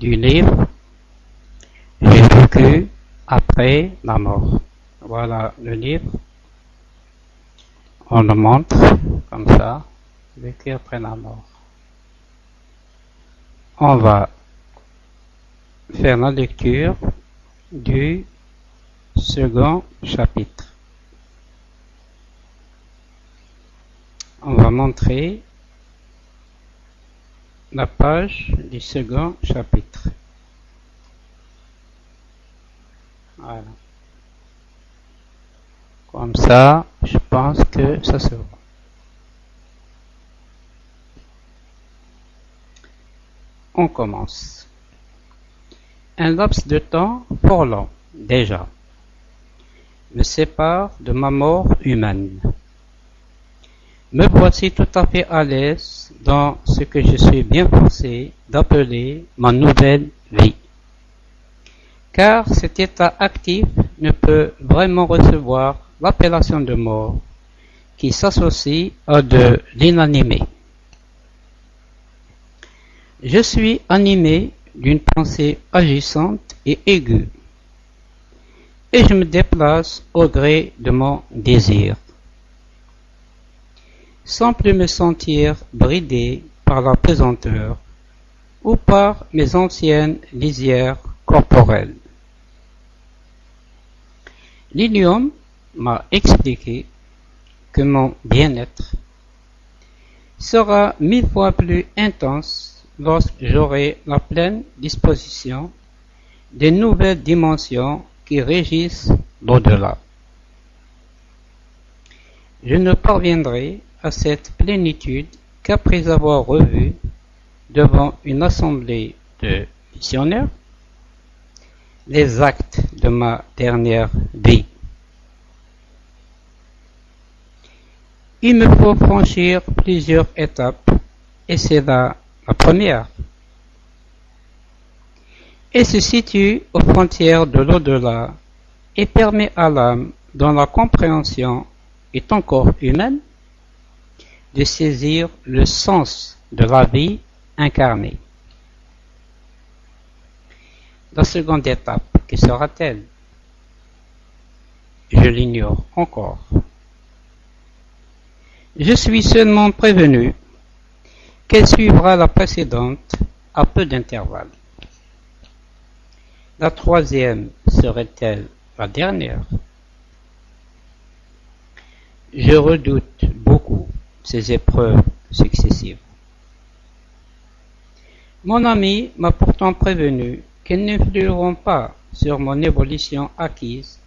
du livre J'ai vécu après la mort. Voilà le livre. On le montre comme ça. Vécu après la mort. On va faire la lecture du second chapitre. On va montrer la page du second chapitre. Voilà. Comme ça, je pense que ça se voit. On commence. Un laps de temps fort long, déjà, me sépare de ma mort humaine. Me voici tout à fait à l'aise dans ce que je suis bien forcé d'appeler ma nouvelle vie. Car cet état actif ne peut vraiment recevoir l'appellation de mort qui s'associe à de l'inanimé. Je suis animé d'une pensée agissante et aiguë, et je me déplace au gré de mon désir, sans plus me sentir bridé par la pesanteur ou par mes anciennes lisières corporelles. L'Ilium m'a expliqué que mon bien-être sera 1000 fois plus intense lorsque j'aurai la pleine disposition des nouvelles dimensions qui régissent l'au-delà. Je ne parviendrai à cette plénitude qu'après avoir revu devant une assemblée de missionnaires les actes de ma dernière vie. Il me faut franchir plusieurs étapes, et c'est là la première. Elle se situe aux frontières de l'au-delà et permet à l'âme, dont la compréhension est encore humaine, de saisir le sens de la vie incarnée. La seconde étape, que sera-t-elle? Je l'ignore encore. Je suis seulement prévenu qu'elle suivra la précédente à peu d'intervalle. La troisième serait-elle la dernière? Je redoute beaucoup ces épreuves successives. Mon ami m'a pourtant prévenu qu'elles n'influeront pas sur mon évolution acquise,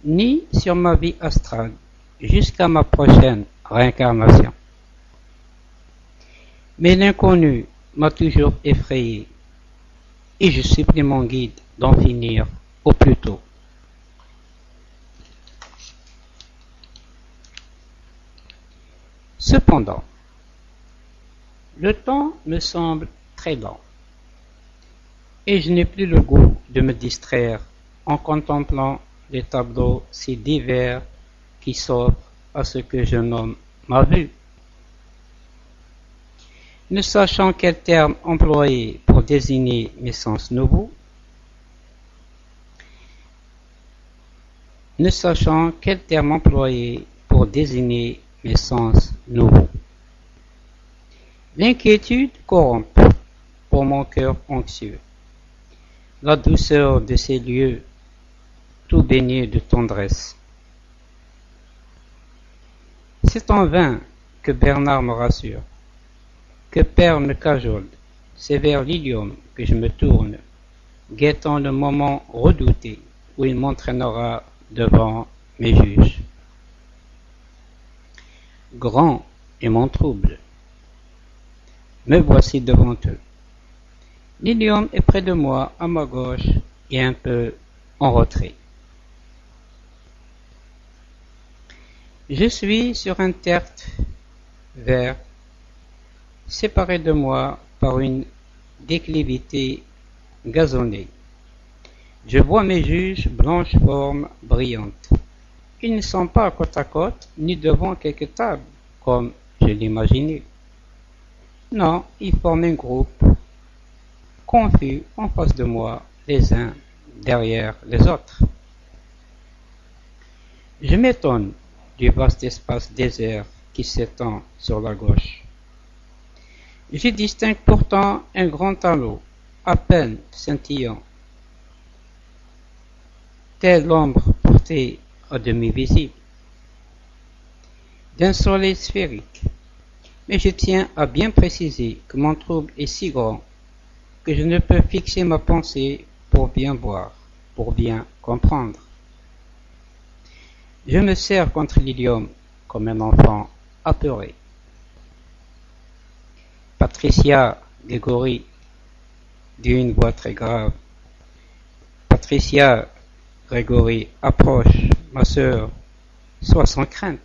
ni sur ma vie astrale, jusqu'à ma prochaine réincarnation. Mais l'inconnu m'a toujours effrayé, et je supplie mon guide d'en finir au plus tôt. Cependant, le temps me semble très lent, et je n'ai plus le goût de me distraire en contemplant les tableaux si divers qui s'offrent à ce que je nomme ma vue. Ne sachant quel terme employer pour désigner mes sens nouveaux, l'inquiétude corrompt pour mon cœur anxieux la douceur de ces lieux tout baignés de tendresse. C'est en vain que Bernard me rassure, que Père me cajole. C'est vers l'Ilium que je me tourne, guettant le moment redouté où il m'entraînera devant mes juges. Grand est mon trouble. Me voici devant eux. L'Ilium est près de moi, à ma gauche, et un peu en retrait. Je suis sur un tertre vert, séparé de moi par une déclivité gazonnée. Je vois mes juges blanches formes brillantes. Ils ne sont pas côte à côte, ni devant quelque table, comme je l'imaginais. Non, ils forment un groupe confus en face de moi, les uns derrière les autres. Je m'étonne du vaste espace désert qui s'étend sur la gauche. Je distingue pourtant un grand halo, à peine scintillant, telle l'ombre portée à demi visible d'un soleil sphérique. Mais je tiens à bien préciser que mon trouble est si grand que je ne peux fixer ma pensée pour bien voir, pour bien comprendre. Je me serre contre l'idiome comme un enfant apeuré. Patricia Grégory, d'une voix très grave. Patricia Grégory, approche, ma sœur, sois sans crainte.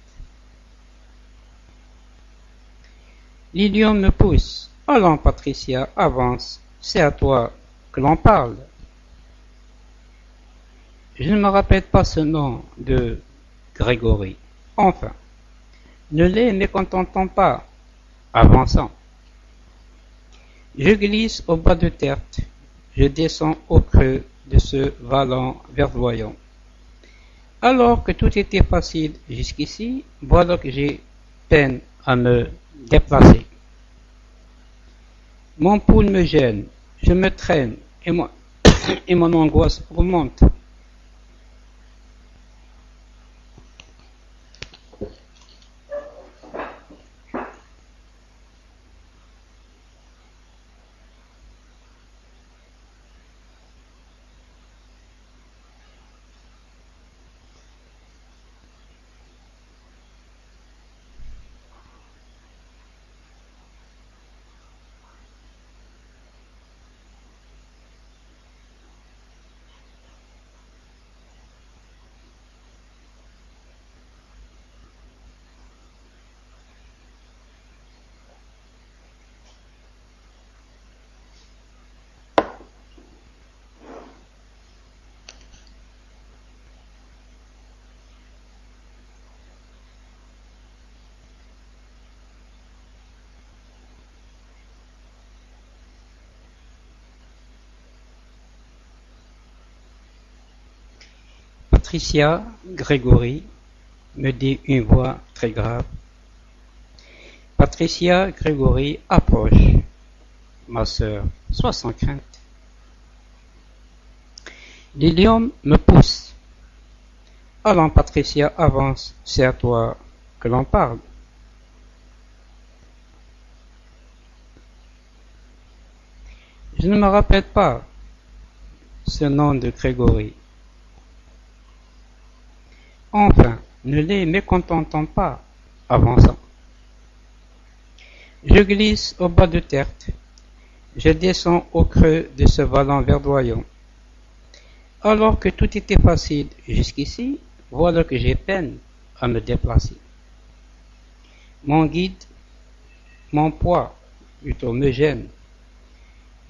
L'idiome me pousse. Allons, Patricia, avance, c'est à toi que l'on parle. Je ne me rappelle pas ce nom de Grégory. Enfin, ne les mécontentons pas. Avançons. Je glisse au bas de terre. Je descends au creux de ce vallon verdoyant. Alors que tout était facile jusqu'ici, voilà que j'ai peine à me déplacer. Mon pouls me gêne, je me traîne et mon angoisse augmente. Patricia Grégory, me dit une voix très grave. Patricia Grégory, approche, ma sœur, sois sans crainte. Lilium me pousse. Allons, Patricia, avance, c'est à toi que l'on parle. Je ne me rappelle pas ce nom de Grégory. Enfin, ne les mécontentons pas, avançant. Je glisse au bas de terre. Je descends au creux de ce vallon verdoyant. Alors que tout était facile jusqu'ici, voilà que j'ai peine à me déplacer. Mon guide, mon poids, plutôt me gêne.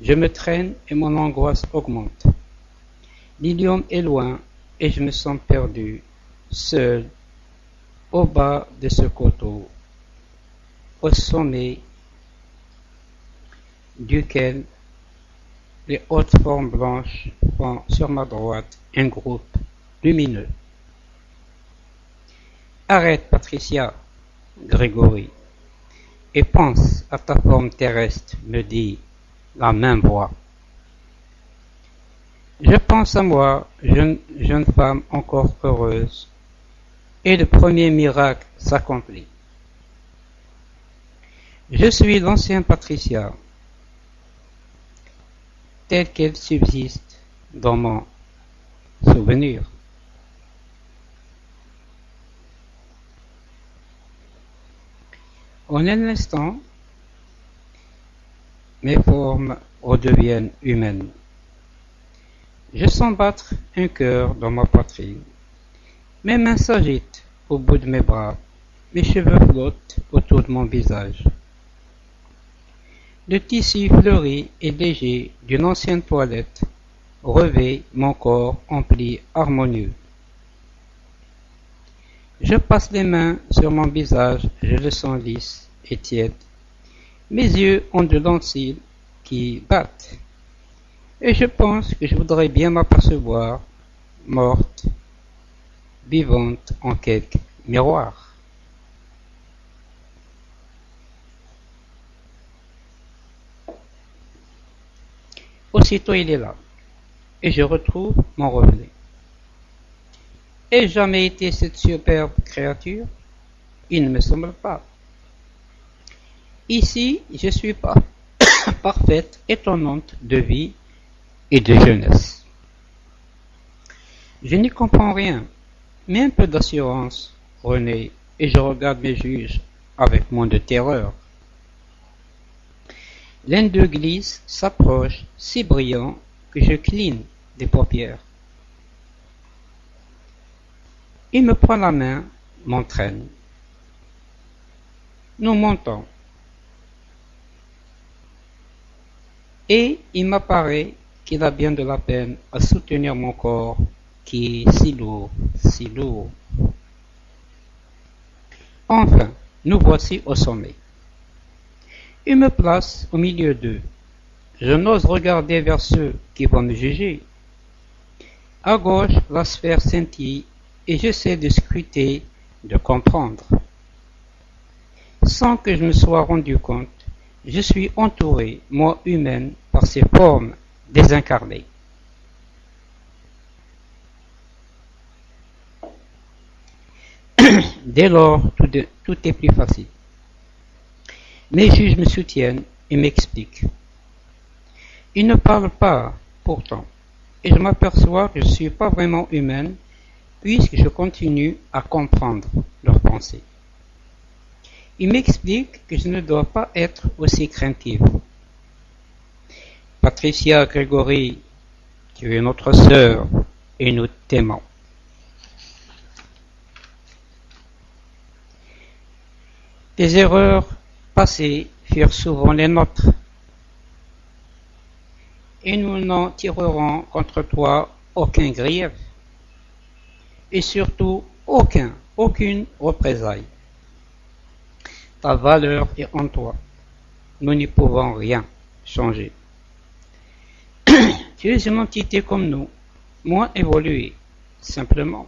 Je me traîne et mon angoisse augmente. L'Ilium est loin et je me sens perdu, seul, au bas de ce coteau, au sommet duquel les hautes formes blanches font sur ma droite un groupe lumineux. Arrête, Patricia, Grégory, et pense à ta forme terrestre, me dit la même voix. Je pense à moi, jeune femme encore heureuse, et le premier miracle s'accomplit. Je suis l'ancien Patricia, telle qu'elle subsiste dans mon souvenir. En un instant, mes formes redeviennent humaines. Je sens battre un cœur dans ma poitrine. Mes mains s'agitent au bout de mes bras. Mes cheveux flottent autour de mon visage. Le tissu fleuri et léger d'une ancienne toilette revêt mon corps en plis harmonieux. Je passe les mains sur mon visage, je le sens lisse et tiède. Mes yeux ont de longs cils qui battent. Et je pense que je voudrais bien m'apercevoir, morte, vivante en quelque miroir. Aussitôt il est là, et je retrouve mon reflet. Ai-je jamais été cette superbe créature? Il ne me semble pas. Ici, je suis pas parfaite, étonnante de vie et de jeunesse. Je n'y comprends rien, mais un peu d'assurance, René, et je regarde mes juges avec moins de terreur. L'un d'eux glisse, s'approche, si brillant que je cligne des paupières. Il me prend la main, m'entraîne. Nous montons. Et il m'apparaît qu'il a bien de la peine à soutenir mon corps qui est si lourd, si lourd. Enfin, nous voici au sommet. Il me place au milieu d'eux. Je n'ose regarder vers ceux qui vont me juger. À gauche, la sphère scintille et j'essaie de scruter, de comprendre. Sans que je me sois rendu compte, je suis entouré, moi humaine, par ces formes désincarnées. Dès lors, tout est plus facile. Mes juges me soutiennent et m'expliquent. Ils ne parlent pas, pourtant, et je m'aperçois que je ne suis pas vraiment humaine, puisque je continue à comprendre leurs pensées. Ils m'expliquent que je ne dois pas être aussi craintive. Patricia, Grégory, tu es notre sœur et nous t'aimons. Tes erreurs passées furent souvent les nôtres, et nous n'en tirerons contre toi aucun grief, et surtout aucune représaille. Ta valeur est en toi. Nous n'y pouvons rien changer. Tu es une entité comme nous, moins évoluée, simplement.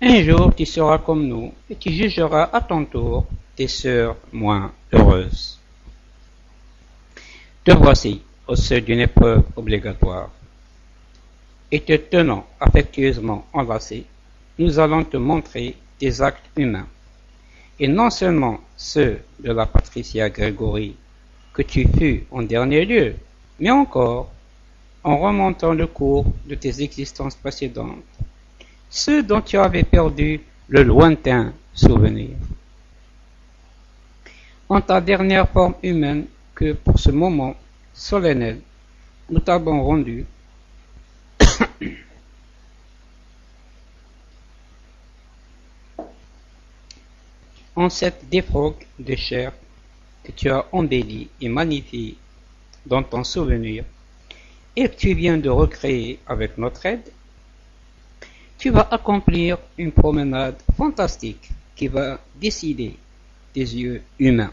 Un jour, tu seras comme nous et tu jugeras à ton tour tes sœurs moins heureuses. Te voici au seuil d'une épreuve obligatoire. Et te tenant affectueusement enlacé, nous allons te montrer tes actes humains. Et non seulement ceux de la Patricia Grégory que tu fus en dernier lieu, mais encore, en remontant le cours de tes existences précédentes, ceux dont tu avais perdu le lointain souvenir. En ta dernière forme humaine que pour ce moment solennel, nous t'avons rendu, en cette défroque de chair que tu as embellie et magnifiée dans ton souvenir et que tu viens de recréer avec notre aide, tu vas accomplir une promenade fantastique qui va décider tes yeux humains.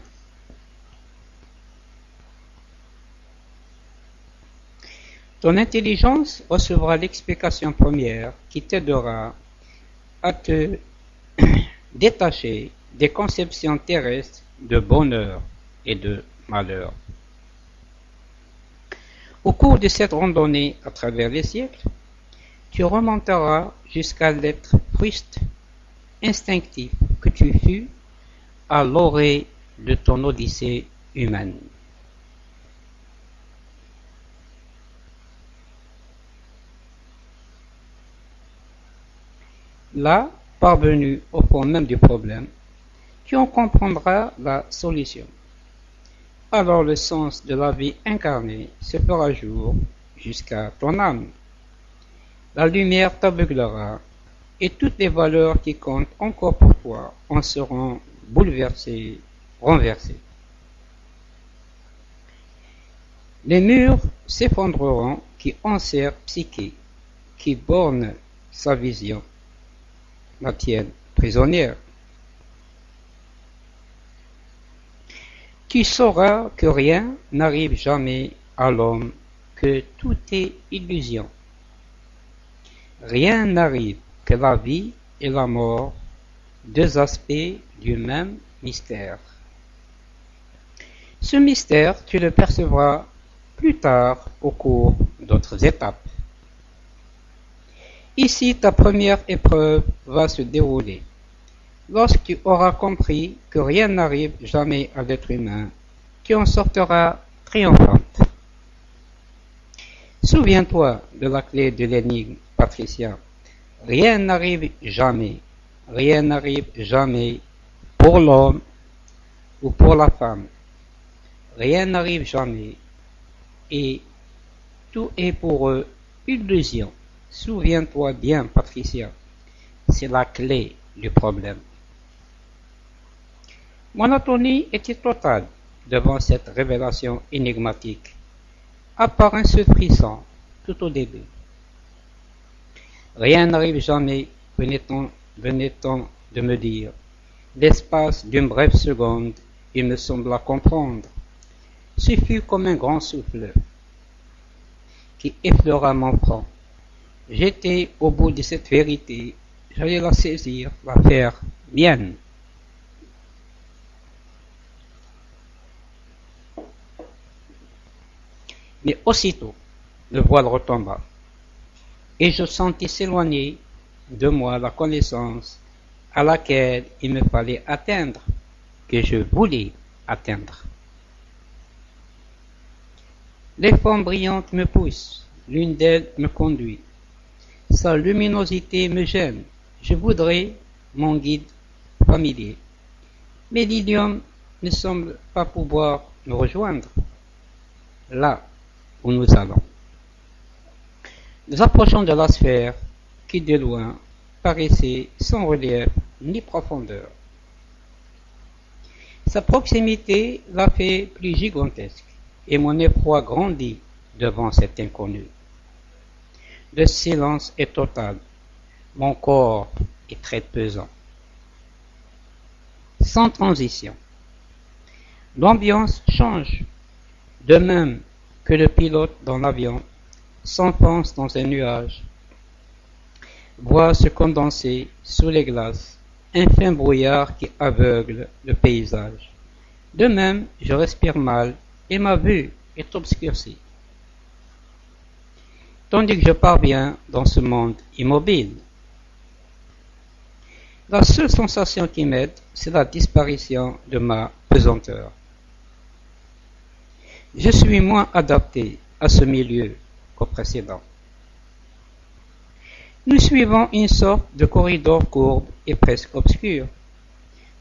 Ton intelligence recevra l'explication première qui t'aidera à te détacher des conceptions terrestres de bonheur et de malheur. Au cours de cette randonnée à travers les siècles, tu remonteras jusqu'à l'être fruste, instinctif que tu fus à l'orée de ton odyssée humaine. Là, parvenu au fond même du problème, tu en comprendras la solution. Alors le sens de la vie incarnée se fera jour jusqu'à ton âme. La lumière t'aveuglera et toutes les valeurs qui comptent encore pour toi en seront bouleversées, renversées. Les murs s'effondreront qui enserrent psyché, qui bornent sa vision, la tienne prisonnière. Tu sauras que rien n'arrive jamais à l'homme que tout est illusion. Rien n'arrive que la vie et la mort, deux aspects du même mystère. Ce mystère, tu le percevras plus tard au cours d'autres étapes. Ici, ta première épreuve va se dérouler. Lorsque tu auras compris que rien n'arrive jamais à l'être humain, tu en sortiras triomphante. Souviens-toi de la clé de l'énigme, Patricia. Rien n'arrive jamais. Rien n'arrive jamais pour l'homme ou pour la femme. Rien n'arrive jamais. Et tout est pour eux illusion. Souviens-toi bien, Patricia. C'est la clé du problème. Mon atonie était totale devant cette révélation énigmatique, à part un seul frisson tout au début. Rien n'arrive jamais, venait-on de me dire. L'espace d'une brève seconde, il me sembla comprendre. Ce fut comme un grand souffle qui effleura mon front. J'étais au bout de cette vérité, j'allais la saisir, la faire mienne. Mais aussitôt, le voile retomba, et je sentis s'éloigner de moi la connaissance à laquelle il me fallait atteindre, que je voulais atteindre. Les formes brillantes me poussent, l'une d'elles me conduit. Sa luminosité me gêne, je voudrais mon guide familier. Mais l'hélium ne semble pas pouvoir me rejoindre là où nous allons. Nous approchons de la sphère qui de loin paraissait sans relief ni profondeur. Sa proximité l'a fait plus gigantesque et mon effroi grandit devant cet inconnu. Le silence est total, mon corps est très pesant. Sans transition, l'ambiance change, de même que le pilote dans l'avion s'enfonce dans un nuage, voit se condenser sous les glaces un fin brouillard qui aveugle le paysage. De même, je respire mal et ma vue est obscurcie. Tandis que je parviens dans ce monde immobile. La seule sensation qui m'aide, c'est la disparition de ma pesanteur. Je suis moins adapté à ce milieu qu'au précédent. Nous suivons une sorte de corridor courbe et presque obscur.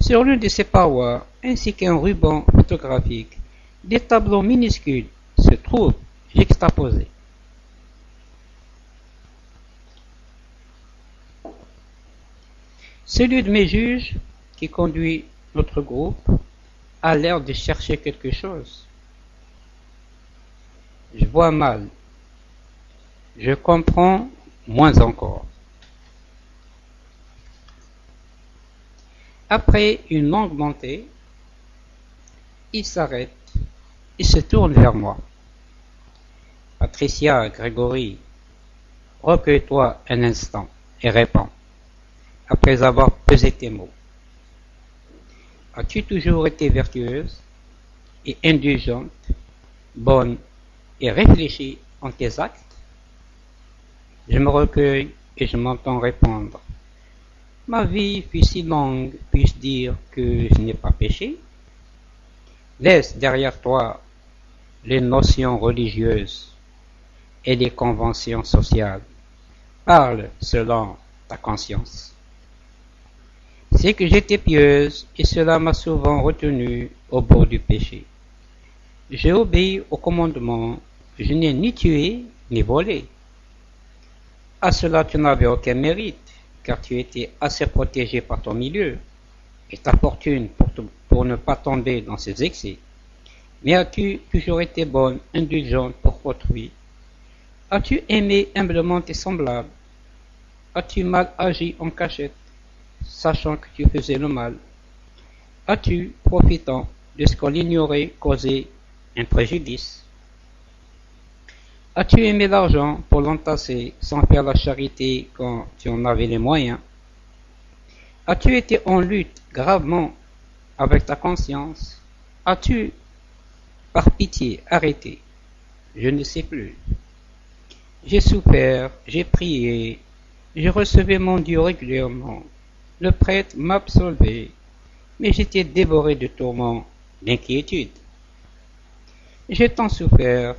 Sur l'une de ces parois, ainsi qu'un ruban photographique, des tableaux minuscules se trouvent juxtaposés. Celui de mes juges, qui conduit notre groupe, a l'air de chercher quelque chose. Je vois mal. Je comprends moins encore. Après une longue montée, il s'arrête et se tourne vers moi. Patricia, Grégory, recueille-toi un instant et réponds, après avoir pesé tes mots. As-tu toujours été vertueuse et indulgente, bonne et réfléchie en tes actes? Je me recueille et je m'entends répondre. Ma vie fut si longue, puis-je dire que je n'ai pas péché? Laisse derrière toi les notions religieuses et les conventions sociales. Parle selon ta conscience. C'est que j'étais pieuse et cela m'a souvent retenu au bord du péché. J'ai obéi au commandement, je n'ai ni tué ni volé. À cela tu n'avais aucun mérite, car tu étais assez protégé par ton milieu et ta fortune pour ne pas tomber dans ces excès. Mais as-tu toujours été bonne, indulgente pour autrui? As-tu aimé humblement tes semblables? As-tu mal agi en cachette, sachant que tu faisais le mal? As-tu, profitant de ce qu'on ignorait, causé un préjudice? As-tu aimé l'argent pour l'entasser sans faire la charité quand tu en avais les moyens? As-tu été en lutte gravement avec ta conscience? As-tu, par pitié, arrêté? Je ne sais plus. J'ai souffert, j'ai prié, je recevais mon Dieu régulièrement. Le prêtre m'absolvait, mais j'étais dévoré de tourments, d'inquiétude. J'ai tant souffert,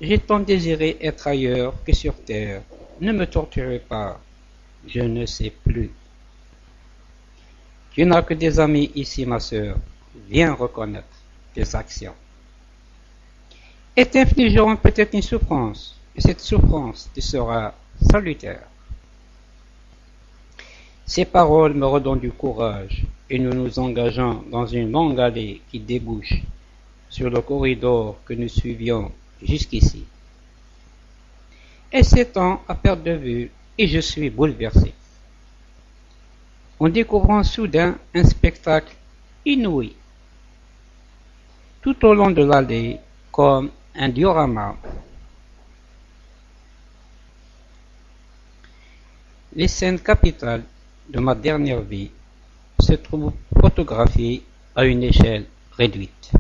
j'ai tant désiré être ailleurs que sur terre. Ne me torturez pas, je ne sais plus. Tu n'as que des amis ici, ma sœur. Viens reconnaître tes actions. Et t'infligeront peut-être une souffrance, et cette souffrance te sera salutaire. Ces paroles me redonnent du courage, et nous nous engageons dans une longue allée qui débouche sur le corridor que nous suivions jusqu'ici. Elle s'étend à perte de vue, et je suis bouleversé. En découvrant soudain un spectacle inouï. Tout au long de l'allée, comme un diorama, les scènes capitales de ma dernière vie se trouvent photographiées à une échelle réduite.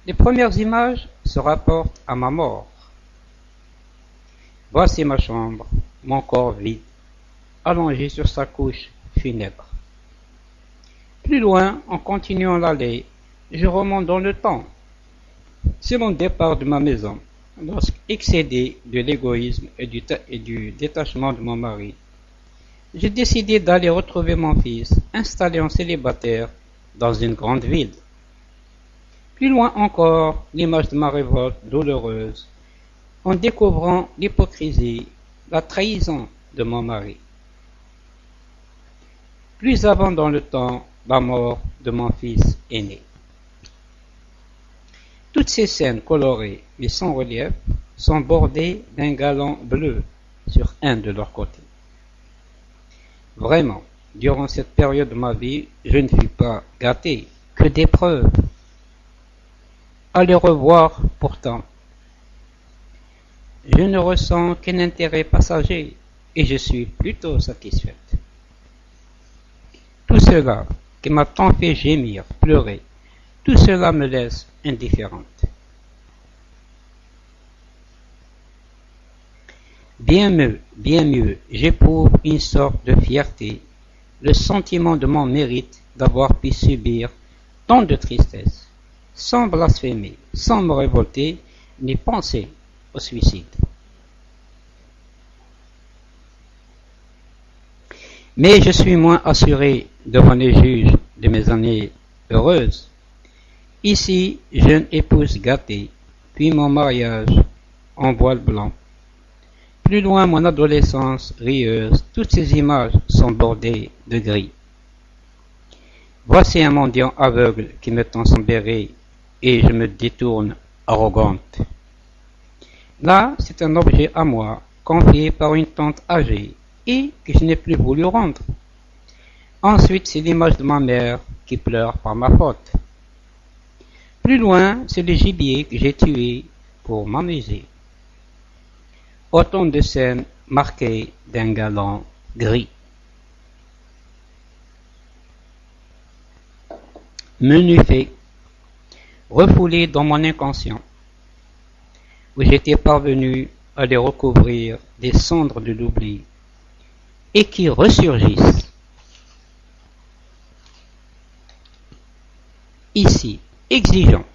Les premières images se rapportent à ma mort. Voici ma chambre, mon corps vide, allongé sur sa couche funèbre. Plus loin, en continuant l'allée, je remonte dans le temps. C'est mon départ de ma maison, excédé de l'égoïsme et du détachement de mon mari. J'ai décidé d'aller retrouver mon fils, installé en célibataire dans une grande ville. Plus loin encore, l'image de ma révolte douloureuse, en découvrant l'hypocrisie, la trahison de mon mari. Plus avant dans le temps, la mort de mon fils aîné. Toutes ces scènes colorées mais sans relief sont bordées d'un galon bleu sur un de leurs côtés. Vraiment, durant cette période de ma vie, je ne fus pas gâté, que d'épreuves. À les revoir, pourtant, je ne ressens qu'un intérêt passager et je suis plutôt satisfaite. Tout cela qui m'a tant fait gémir, pleurer, tout cela me laisse indifférente. Bien mieux, j'éprouve une sorte de fierté, le sentiment de mon mérite d'avoir pu subir tant de tristesse, sans blasphémer, sans me révolter, ni penser au suicide. Mais je suis moins assuré devant les juges de mes années heureuses. Ici, jeune épouse gâtée, puis mon mariage en voile blanc. Plus loin, mon adolescence rieuse, toutes ces images sont bordées de gris. Voici un mendiant aveugle qui me tend son béret et je me détourne arrogante. Là, c'est un objet à moi, confié par une tante âgée et que je n'ai plus voulu rendre. Ensuite, c'est l'image de ma mère qui pleure par ma faute. Plus loin, c'est le gibier que j'ai tué pour m'amuser. Autant de scènes marquées d'un galon gris. Menu fait, refoulé dans mon inconscient, où j'étais parvenu à les recouvrir des cendres de l'oubli, et qui ressurgissent. Ici, exigeants,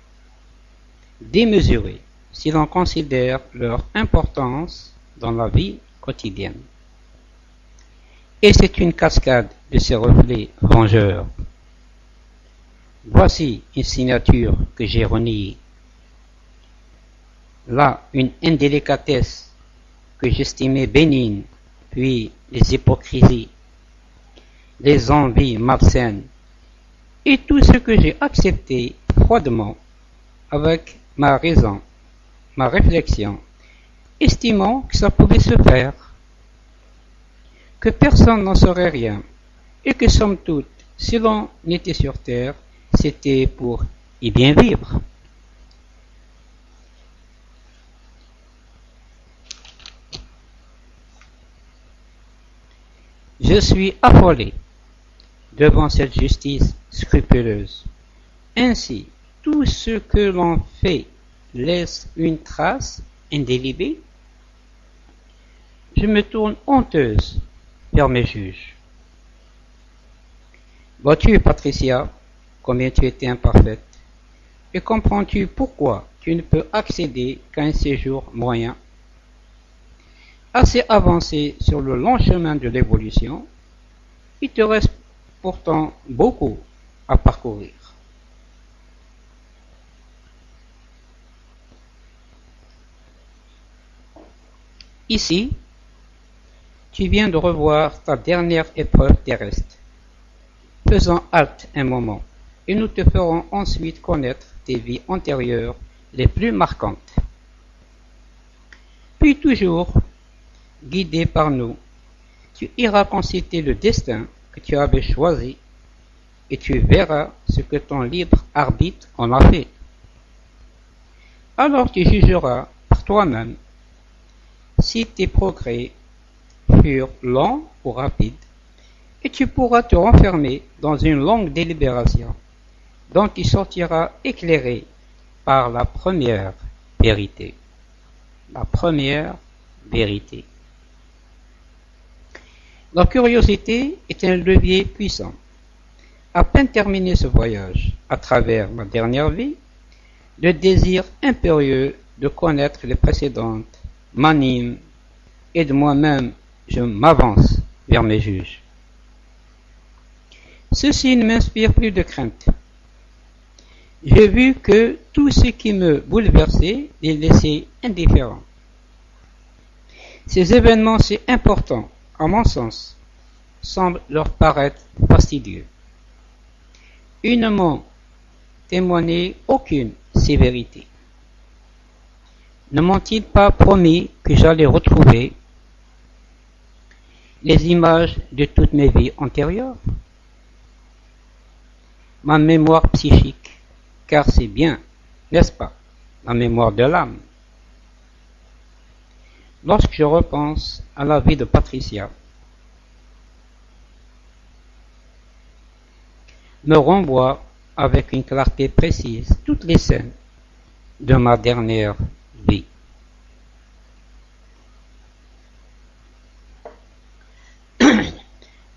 démesurés, si l'on considère leur importance dans la vie quotidienne. Et c'est une cascade de ces reflets vengeurs. Voici une signature que j'ai reniée. Là, une indélicatesse que j'estimais bénigne, puis les hypocrisies, les envies malsaines, et tout ce que j'ai accepté froidement avec ma raison, ma réflexion, estimant que ça pouvait se faire, que personne n'en saurait rien, et que somme toute, si l'on était sur terre, c'était pour y bien vivre. Je suis affolé devant cette justice scrupuleuse. Ainsi, tout ce que l'on fait laisse une trace indélébile. Je me tourne honteuse vers mes juges. Vois-tu, Patricia, combien tu étais imparfaite, et comprends-tu pourquoi tu ne peux accéder qu'à un séjour moyen, assez avancé sur le long chemin de l'évolution? Il te reste pourtant beaucoup à parcourir. Ici, tu viens de revoir ta dernière épreuve terrestre. Faisons halte un moment, et nous te ferons ensuite connaître tes vies antérieures les plus marquantes. Puis toujours, guidé par nous, tu iras consulter le destin que tu avais choisi, et tu verras ce que ton libre arbitre en a fait. Alors tu jugeras par toi-même si tes progrès furent lents ou rapides, et tu pourras te renfermer dans une longue délibération dont tu sortiras éclairé par la première vérité. La première vérité. La curiosité est un levier puissant. À peine terminé ce voyage à travers ma dernière vie, le désir impérieux de connaître les précédentes m'anime, et de moi-même je m'avance vers mes juges. Ceci ne m'inspire plus de crainte. J'ai vu que tout ce qui me bouleversait les laissait indifférents. Ces événements si importants, à mon sens, semblent leur paraître fastidieux. Ils ne m'ont témoigné aucune sévérité. Ne m'ont-ils pas promis que j'allais retrouver les images de toutes mes vies antérieures? Ma mémoire psychique, car c'est bien, n'est-ce pas, la mémoire de l'âme. Lorsque je repense à la vie de Patricia, me renvoie avec une clarté précise toutes les scènes de ma dernière vie.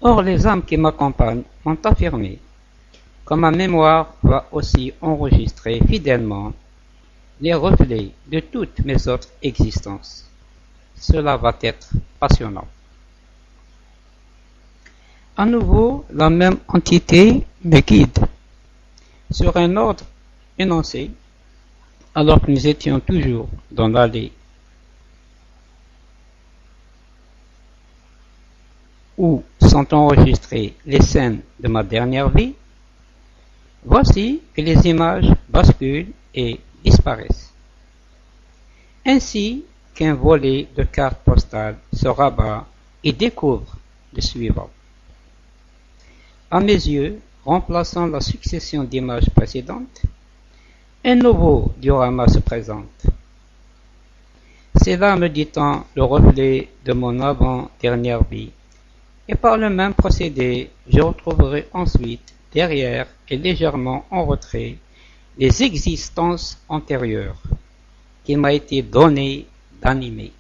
Or, les âmes qui m'accompagnent m'ont affirmé que ma mémoire va aussi enregistrer fidèlement les reflets de toutes mes autres existences. Cela va être passionnant. À nouveau, la même entité me guide sur un ordre énoncé, alors que nous étions toujours dans l'allée où sont enregistrées les scènes de ma dernière vie. Voici que les images basculent et disparaissent, ainsi qu'un volet de cartes postales se rabat et découvre le suivant. À mes yeux, remplaçant la succession d'images précédentes, un nouveau diorama se présente. C'est là, me dit-on, le reflet de mon avant-dernière vie, et par le même procédé, je retrouverai ensuite, derrière et légèrement en retrait, les existences antérieures qu'il m'a été donné d'animer.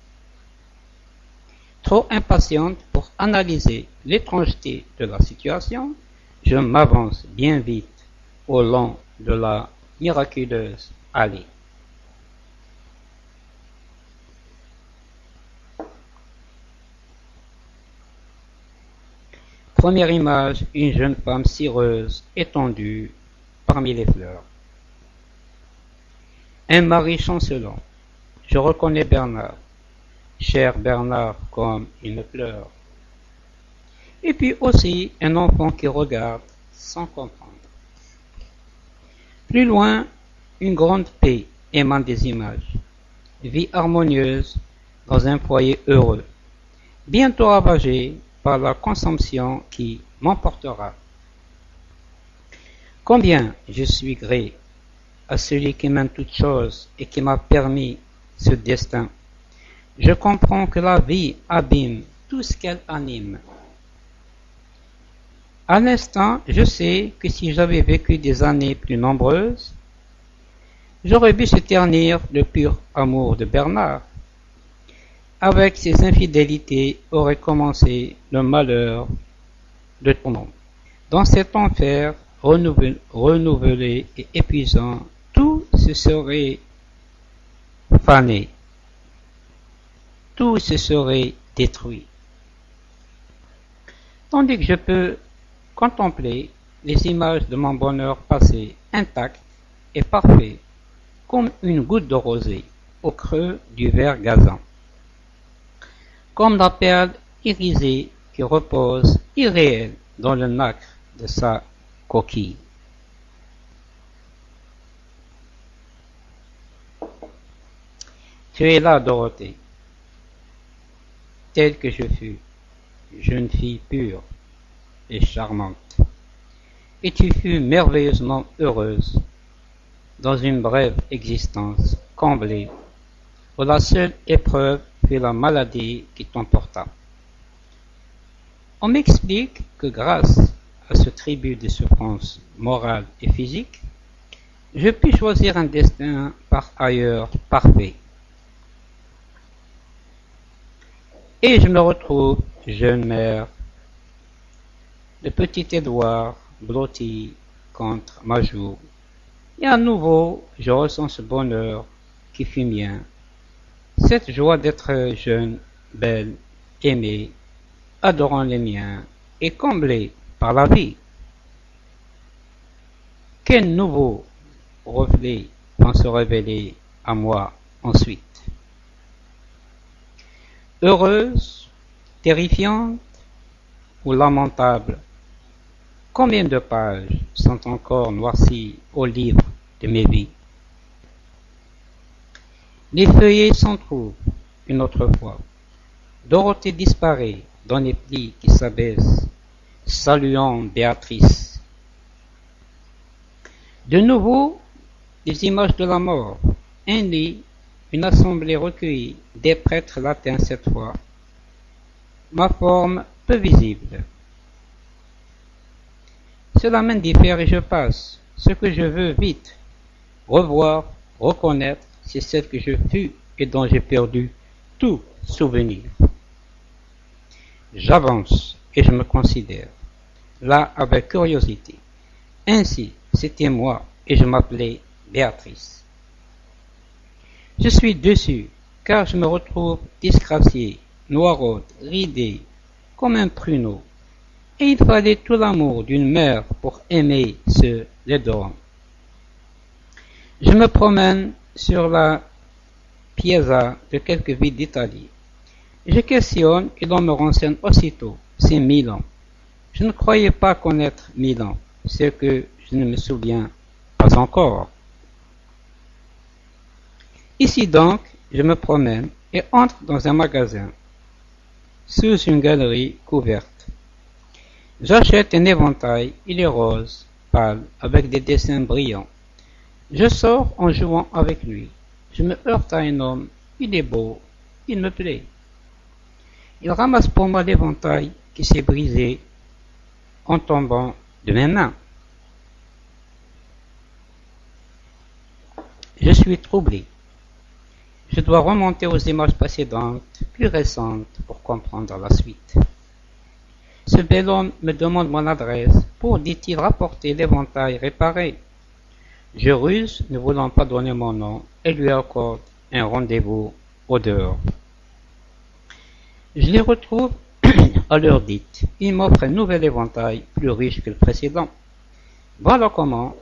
Trop impatiente pour analyser l'étrangeté de la situation, je m'avance bien vite au long de la miraculeuse allée. Première image, une jeune femme cireuse étendue parmi les fleurs. Un mari chancelant. Je reconnais Bernard. Cher Bernard, comme il me pleure. Et puis aussi un enfant qui regarde sans comprendre. Plus loin, une grande paix émane des images. Vie harmonieuse dans un foyer heureux. Bientôt ravagé par la consommation qui m'emportera. Combien je suis gré à celui qui m'aime toutes choses et qui m'a permis ce destin. Je comprends que la vie abîme tout ce qu'elle anime. À l'instant, je sais que si j'avais vécu des années plus nombreuses, j'aurais vu se ternir le pur amour de Bernard. Avec ses infidélités aurait commencé le malheur de ton nom. Dans cet enfer renouvelé et épuisant, tout se serait fané, tout se serait détruit. Tandis que je peux contempler les images de mon bonheur passé intact et parfait, comme une goutte de rosée au creux du verre gazant, comme la perle irisée qui repose irréelle dans le nacre de sa coquille. Tu es là, Dorothée, telle que je fus, jeune fille pure et charmante, et tu fus merveilleusement heureuse dans une brève existence comblée, où la seule épreuve fut la maladie qui t'emporta. On m'explique que grâce à ce tribut de souffrances morales et physiques, je puis choisir un destin par ailleurs parfait. Et je me retrouve jeune mère, le petit Édouard blotti contre ma joue, et à nouveau je ressens ce bonheur qui fut mien, cette joie d'être jeune, belle, aimée, adorant les miens et comblée par la vie. Quel nouveau reflet vont se révéler à moi ensuite? Heureuse, terrifiante ou lamentable? Combien de pages sont encore noircies au livre de mes vies? Les feuillets s'entrouvent une autre fois. Dorothée disparaît dans les plis qui s'abaissent, saluant Béatrice. De nouveau, les images de la mort, un lit, une assemblée recueillie, des prêtres latins cette fois, ma forme peu visible. Cela m'indiffère et je passe. Ce que je veux vite revoir, reconnaître, c'est celle que je fus et dont j'ai perdu tout souvenir. J'avance et je me considère, là avec curiosité. Ainsi, c'était moi et je m'appelais Béatrice. Je suis déçu car je me retrouve disgracié, noiraude, ridé, comme un pruneau. Et il fallait tout l'amour d'une mère pour aimer ceux d'Edom. Je me promène sur la piazza de quelques villes d'Italie. Je questionne et l'on me renseigne aussitôt. C'est Milan. Je ne croyais pas connaître Milan, ce que je ne me souviens pas encore. Ici donc, je me promène et entre dans un magasin, sous une galerie couverte. J'achète un éventail, il est rose, pâle, avec des dessins brillants. Je sors en jouant avec lui. Je me heurte à un homme, il est beau, il me plaît. Il ramasse pour moi l'éventail qui s'est brisé en tombant de mes mains. Je suis troublé. Je dois remonter aux images précédentes, plus récentes, pour comprendre la suite. Ce bel homme me demande mon adresse pour, dit-il, rapporter l'éventail réparé. Je ruse, ne voulant pas donner mon nom, et lui accorde un rendez-vous au dehors. Je les retrouve à l'heure dite. Il m'offre un nouvel éventail, plus riche que le précédent. Voilà comment,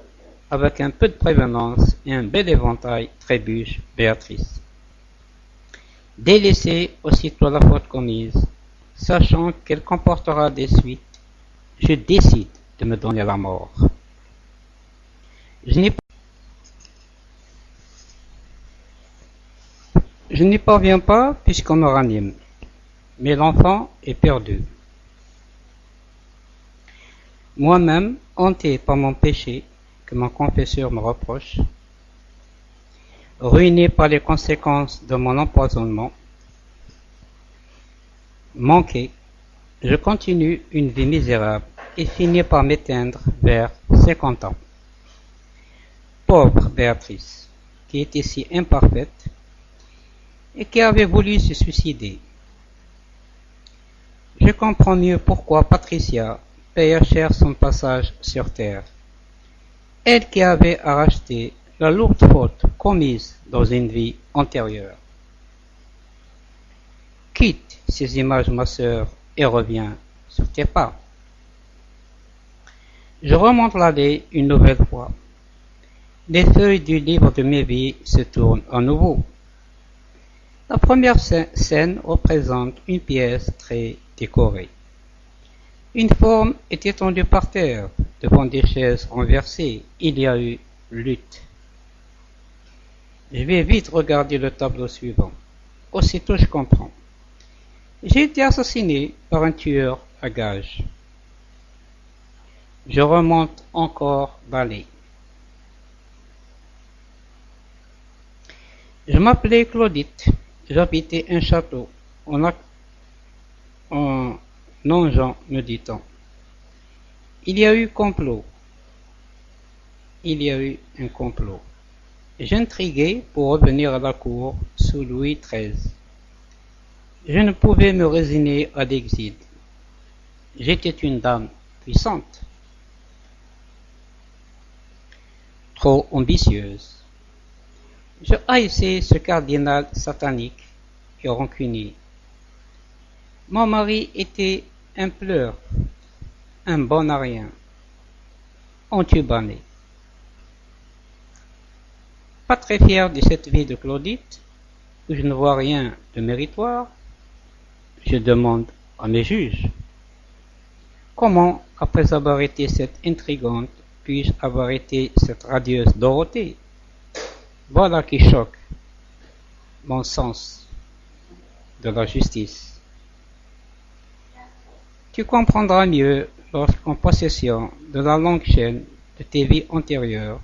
avec un peu de prévenance et un bel éventail, trébuche Béatrice. Délaissée aussitôt la faute commise, sachant qu'elle comportera des suites, je décide de me donner la mort. Je n'y parviens pas puisqu'on me ranime, mais l'enfant est perdu. Moi-même, hanté par mon péché que mon confesseur me reproche, ruiné par les conséquences de mon empoisonnement, manqué, je continue une vie misérable et finit par m'éteindre vers 50 ans. Pauvre Béatrice, qui était si imparfaite et qui avait voulu se suicider. Je comprends mieux pourquoi Patricia paya cher son passage sur terre. Elle qui avait à racheter la lourde faute commise dans une vie antérieure. Quitte ces images, ma sœur, et reviens sur tes pas. Je remonte l'allée une nouvelle fois. Les feuilles du livre de mes vies se tournent à nouveau. La première scène représente une pièce très décorée. Une forme est étendue par terre, devant des chaises renversées. Il y a eu lutte. Je vais vite regarder le tableau suivant. Aussitôt je comprends. J'ai été assassiné par un tueur à gages. Je remonte encore l'allée. Je m'appelais Claudite. J'habitais un château en Nongeant, me dit-on. Il y a eu complot. Il y a eu un complot. J'intriguais pour revenir à la cour sous Louis XIII. Je ne pouvais me résigner à l'exil. J'étais une dame puissante, trop ambitieuse. Je haïssais ce cardinal satanique et rancunier. Mon mari était un pleur, un bon à rien, entubané. Pas très fier de cette vie de Claudite, où je ne vois rien de méritoire, je demande à mes juges. Comment, après avoir été cette intrigante, puis-je avoir été cette radieuse Dorothée? Voilà qui choque mon sens de la justice. Tu comprendras mieux lorsqu'en possession de la longue chaîne de tes vies antérieures,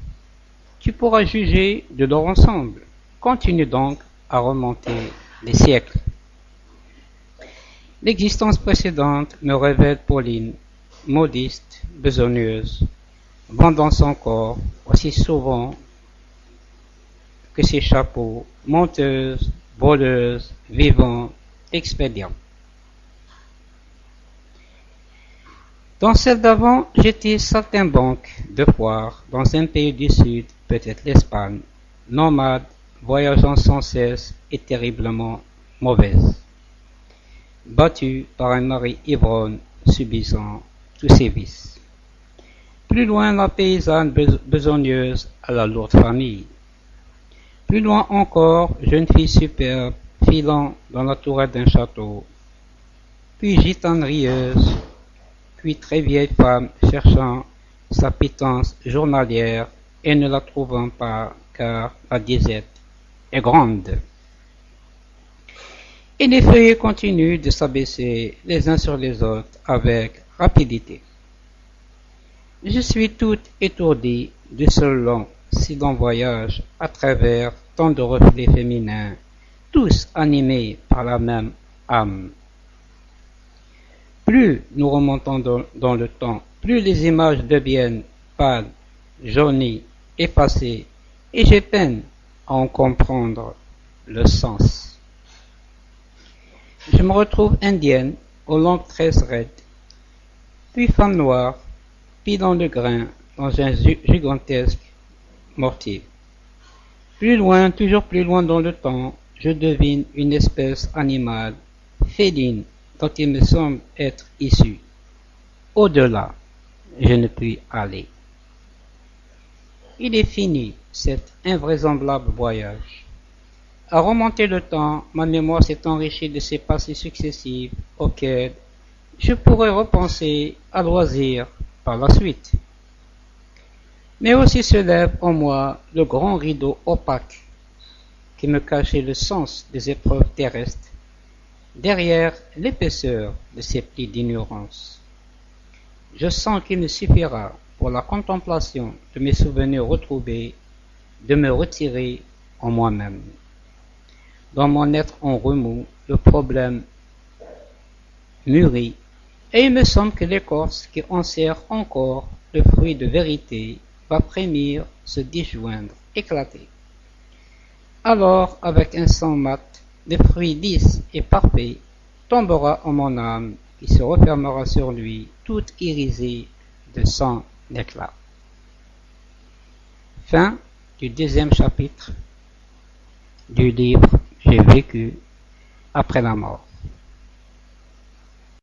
tu pourras juger de leur ensemble. Continue donc à remonter les siècles. L'existence précédente me révèle Pauline, modiste, besogneuse, vendant son corps aussi souvent que ses chapeaux, menteuse, voleuse, vivant, expédient. Dans celle d'avant, j'étais saltimbanque de foire dans un pays du Sud, peut-être l'Espagne, nomade, voyageant sans cesse et terriblement mauvaise. Battue par un mari ivrogne subissant tous ses vices. Plus loin la paysanne besogneuse à la lourde famille. Plus loin encore, jeune fille superbe filant dans la tourette d'un château. Puis gitane rieuse, puis très vieille femme cherchant sa pitance journalière et ne la trouvant pas car la disette est grande. Et les feuilles continuent de s'abaisser les uns sur les autres avec rapidité. Je suis toute étourdie de ce long, si long voyage à travers tant de reflets féminins, tous animés par la même âme. Plus nous remontons dans le temps, plus les images deviennent pâles, jaunies, effacées, et j'ai peine à en comprendre le sens. Je me retrouve indienne, aux longues tresses raides, puis femme noire, puis dans le grain, dans un gigantesque mortier. Plus loin, toujours plus loin dans le temps, je devine une espèce animale, féline, dont il me semble être issu. Au-delà, je ne puis aller. Il est fini, cet invraisemblable voyage. À remonter le temps, ma mémoire s'est enrichie de ces passés successifs auxquels je pourrais repenser à loisir par la suite. Mais aussi se lève en moi le grand rideau opaque qui me cachait le sens des épreuves terrestres derrière l'épaisseur de ces plis d'ignorance. Je sens qu'il me suffira pour la contemplation de mes souvenirs retrouvés de me retirer en moi-même. Dans mon être en remous, le problème mûrit Et il me semble que l'écorce qui enserre encore le fruit de vérité va frémir, se disjoindre, éclater. Alors, avec un sang mat, le fruit lisse et parfait tombera en mon âme, qui se refermera sur lui, toute irisée de son éclat. Fin du 2e chapitre du livre J'ai vécu après la mort.